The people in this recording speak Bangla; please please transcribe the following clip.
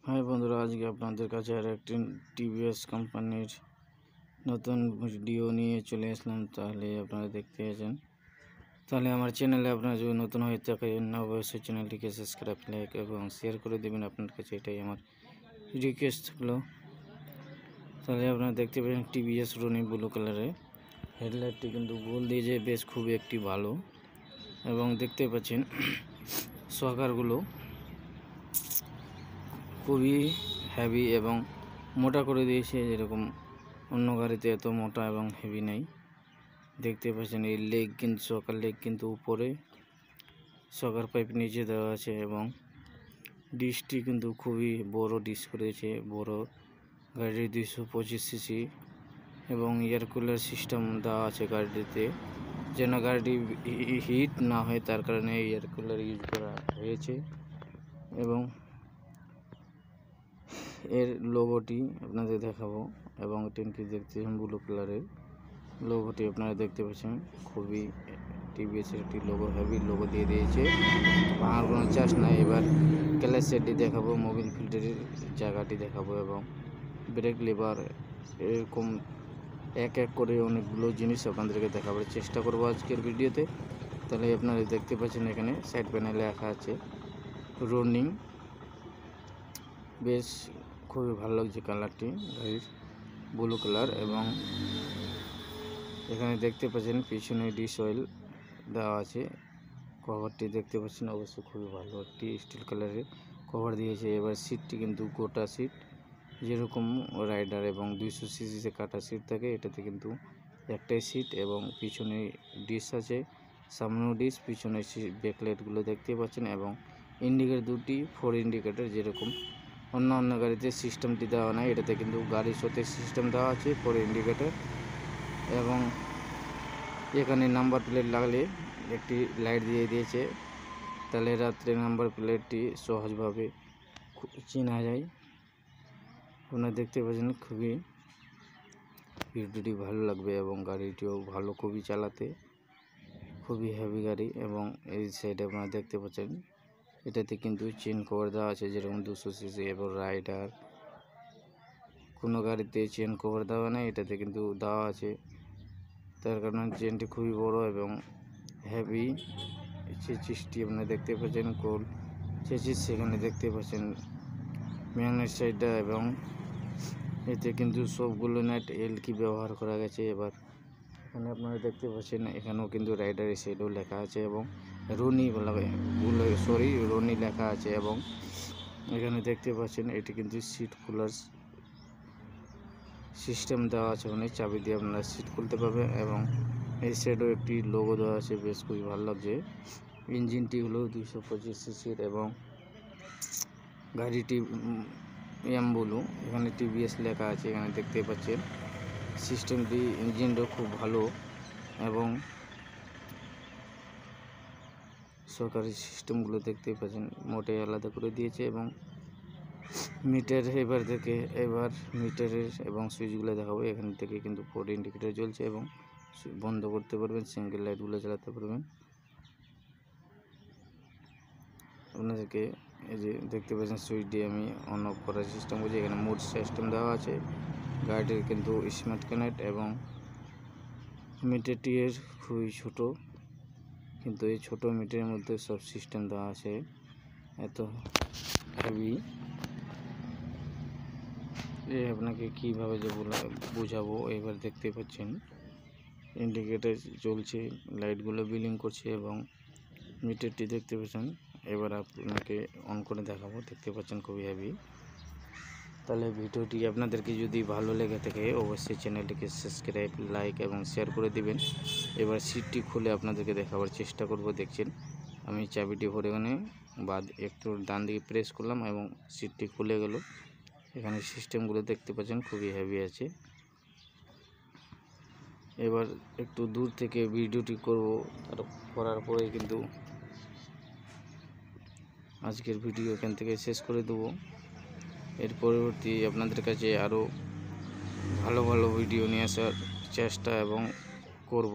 হাই বন্ধুরা, আজকে আপনাদের কাছে আর একটি টিভিএস কোম্পানির নতুন ভিডিও নিয়ে চলে আসলাম। তাহলে আপনারা দেখতে আছেন। তাহলে আমার চ্যানেলে আপনারা যদি নতুন হয়ে থাকেন অবশ্যই চ্যানেলটিকে সাবস্ক্রাইব, লাইক এবং শেয়ার করে দেবেন। আপনার কাছে এটাই আমার রিকোয়েস্ট থাকলো। তাহলে আপনারা দেখতে পাচ্ছেন টিভিএস রনি ব্লু কালারের হেডলাইটটি কিন্তু গোল দিয়েছে, বেশ খুবই একটি ভালো। এবং দেখতে পাচ্ছেন সকারগুলো খুবই হেভি এবং মোটা করে দিয়েছে, যেরকম অন্য গাড়িতে এত মোটা এবং হেভি নেই। দেখতে পাচ্ছেন এই লেগ কিন্তু সকার লেগ কিন্তু উপরে, সকার পাইপ নিচে দেওয়া আছে এবং ডিসটি কিন্তু খুবই বড় ডিস করেছে, বড় গাড়ির 225 সিসি এবং এয়ার কুলার সিস্টেম দেওয়া আছে গাড়িতে, যেন গাড়িটি হিট না হয় তার কারণে এয়ার কুলার ইউজ করা হয়েছে। এবং এর লোগোটি আপনাদের দেখাবো এবং ট্যাঙ্কি দেখতে ব্লু কালারের লোগোটি আপনারা দেখতে পাচ্ছেন। খুবই টিভিএসের একটি লোগো, হেভি লোগো দিয়ে দিয়েছে, ভাঙার কোনো চান্স নাই। এবার ক্লাচ সেটটি দেখাবো, মোবিল ফিল্টারের জায়গাটি দেখাবো এবং ব্রেক লিভার, এরকম এক এক করে অনেকগুলো জিনিস আপনাদেরকে দেখাবার চেষ্টা করবো আজকের ভিডিওতে। তাহলে আপনারা দেখতে পাচ্ছেন এখানে সাইড প্যানেলে লেখা আছে রনিং। বেশ খুবই ভালো লাগছে কালারটি, গাড়ির ব্লু কালার। এবং এখানে দেখতে পাচ্ছেন পিছনে ডিস অয়েল দেওয়া আছে, কভারটি দেখতে পাচ্ছেন অবশ্যই খুবই ভালো একটি স্টিল কালারের কভার দিয়েছে। এবার সিটটি কিন্তু গোটা সিট, যেরকম রাইডার এবং 200 সিসিতে কাটা সিট থাকে, এটাতে কিন্তু একটাই সিট এবং পিছনে ডিস আছে, সামনেও ডিস, পিছনে ব্যাকলাইটগুলো দেখতে পাচ্ছেন এবং ইন্ডিকেটর দুটি 4 ইন্ডিকেটর, যেরকম অন্য গাড়িতে সিস্টেমটি দেওয়া নাই, এটাতে কিন্তু গাড়ির সাথে সিস্টেম দেওয়া আছে 4 ইন্ডিকেটর। এবং এখানে নাম্বার প্লেট লাগলে একটি লাইট দিয়ে দিয়েছে, তাহলে রাত্রে নাম্বার প্লেটটি সহজভাবে চেনা যায়। আপনারা দেখতে পাচ্ছেন খুবই ভিডিওটি ভালো লাগবে এবং গাড়িটিও ভালো, খুবই চালাতে খুবই হেভি গাড়ি। এবং এই সাইডে আপনারা দেখতে পাচ্ছেন এটাতে কিন্তু চেন কভার দেওয়া আছে, যেরকম 200 সিসি এবং রাইডার কোনো গাড়িতে চেন কভার দেওয়া নেই, এটাতে কিন্তু দেওয়া আছে, তার কারণে চেনটি খুবই বড় এবং হেভি। চেচিসটি আপনারা দেখতে পাচ্ছেন গোল চেচিস, সেখানে দেখতে পাচ্ছেন ম্যাগনেট সাইডটা এবং এতে কিন্তু সবগুলো নাট এলকি ব্যবহার করা গেছে। এবার এখানে আপনারা দেখতে পাচ্ছেন এখানেও কিন্তু রাইডার সাইডেও লেখা আছে এবং রনি রনি লেখা আছে। এবং এখানে দেখতে পাচ্ছেন এটি কিন্তু সিট কুলার সিস্টেম দেওয়া আছে, মানে চাবি দিয়ে আপনারা সিট খুলতে পারবেন। এবং এই সাইডেও একটি লোগো দেওয়া আছে, বেশ খুবই ভালো লাগছে। ইঞ্জিনটি হলো 225 সিসির এবং গাড়িটি ব্লু, এখানে টিভিএস লেখা আছে, এখানে দেখতে পাচ্ছেন সিস্টেমটি, ইঞ্জিনটাও খুব ভালো এবং সরকারি সিস্টেমগুলো দেখতে পাচ্ছেন মোটে আলাদা করে দিয়েছে। এবং মিটার এবার মিটারের এবং সুইচগুলো দেখাবো। এখান থেকে কিন্তু 4 ইন্ডিকেটর জ্বলছে এবং বন্ধ করতে পারবেন, সিঙ্গেল লাইটগুলো চালাতে পারবেন। আপনাদেরকে এই যে দেখতে পাচ্ছেন সুইচ দিয়ে আমি অন অফ করার সিস্টেম করছি, এখানে মোড সিস্টেম দেওয়া আছে। গাড়িটির কিন্তু স্মার্ট কানেক্ট এবং মিটারটি এর খুবই ছোট, কিন্তু এই ছোট মিটারের মধ্যে সব সিস্টেম দেওয়া আছে, এত হেভি। আপনাকে কীভাবে যে বোঝাবো, এবার দেখতে পাচ্ছেন ইন্ডিকেটর জ্বলছে, লাইটগুলো বিলিং করছে এবং মিটারটি দেখতে পাচ্ছেন। এবার আপনাকে অন করে দেখাবো, দেখতে পাচ্ছেন খুবই হেভি। তাহলে ভিডিওটি আপনাদেরকে যদি ভালো লেগে থাকে অবশ্যই চ্যানেলটিকে সাবস্ক্রাইব, লাইক এবং শেয়ার করে দিবেন। এবার সিটটি খুলে আপনাদেরকে দেখাবার চেষ্টা করব। দেখছেন আমি চাবিটি ভরে এখানে একটু ডান দিকে প্রেস করলাম এবং সিটটি খুলে গেল। এখানে সিস্টেমগুলো দেখতে পাচ্ছেন খুবই হেভি আছে। এবার একটু দূর থেকে ভিডিওটি করব, করার পরে কিন্তু আজকের ভিডিও এখান থেকে শেষ করে দেবো। এর পরবর্তী আপনাদের কাছে আরও ভালো ভালো ভিডিও নিয়ে আসার চেষ্টা এবং করব।